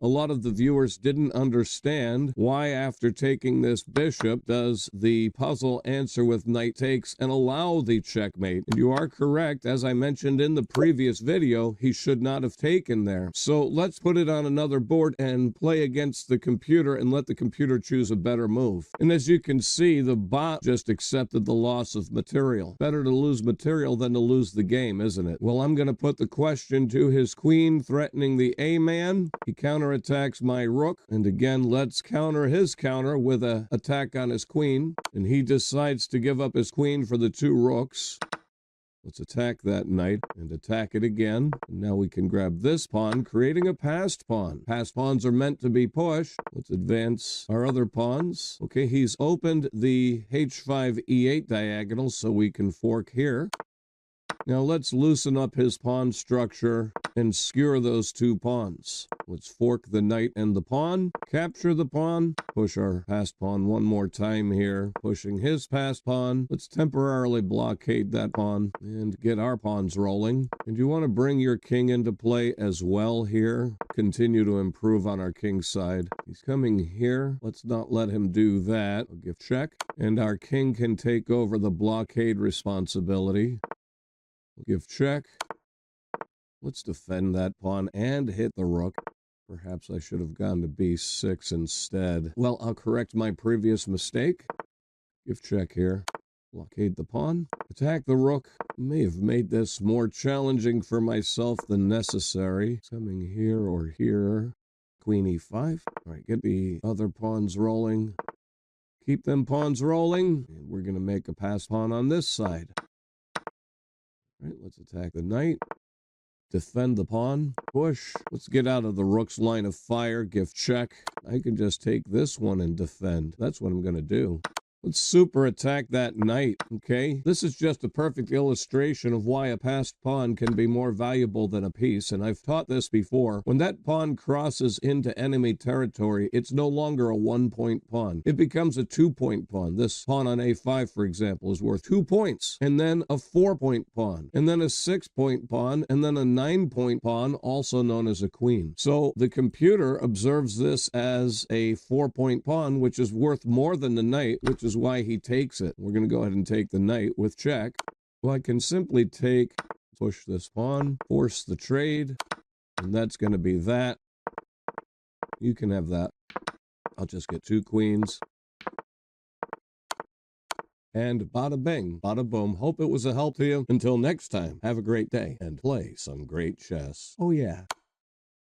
A lot of the viewers didn't understand why after taking this bishop does the puzzle answer with knight takes and allow the checkmate. And you are correct, as I mentioned in the previous video, he should not have taken there. So let's put it on another board and play against the computer and let the computer choose a better move. And as you can see, the bot just accepted the loss of material. Better to lose material than to lose the game, isn't it? Well, I'm going to put the question to his queen, threatening the A-man. He counterattacks my rook. And again, let's counter his counter with an attack on his queen. And he decides to give up his queen for the 2 rooks. Let's attack that knight and attack it again. And now we can grab this pawn, creating a passed pawn. Passed pawns are meant to be pushed. Let's advance our other pawns. Okay, he's opened the h5 e8 diagonal so we can fork here. Now let's loosen up his pawn structure and skewer those 2 pawns. Let's fork the knight and the pawn, capture the pawn, push our passed pawn one more time here, pushing his passed pawn. Let's temporarily blockade that pawn and get our pawns rolling. And you want to bring your king into play as well here. Continue to improve on our king side. He's coming here. Let's not let him do that. I'll give check. And our king can take over the blockade responsibility. Give check. Let's defend that pawn and hit the rook. Perhaps I should have gone to b6 instead. Well, I'll correct my previous mistake. Give check here. Blockade the pawn. Attack the rook. May have made this more challenging for myself than necessary. Coming here or here. Queen e5. All right, get the other pawns rolling. Keep them pawns rolling. And we're going to make a passed pawn on this side. All right, let's attack the knight. Defend the pawn. Push. Let's get out of the rook's line of fire. Give check. I can just take this one and defend. That's what I'm going to do. Let's super attack that knight, okay? This is just a perfect illustration of why a passed pawn can be more valuable than a piece, and I've taught this before. When that pawn crosses into enemy territory, it's no longer a 1-point pawn. It becomes a 2-point pawn. This pawn on a5, for example, is worth 2 points, and then a 4-point pawn, and then a 6-point pawn, and then a 9-point pawn, also known as a queen. So the computer observes this as a 4-point pawn, which is worth more than the knight, which is why he takes it. We're going to go ahead and take the knight with check. Well, I can simply push this pawn, force the trade, and that's going to be that. You can have that. I'll just get 2 queens. And bada bing, bada boom. Hope it was a help to you. Until next time, have a great day and play some great chess. Oh yeah.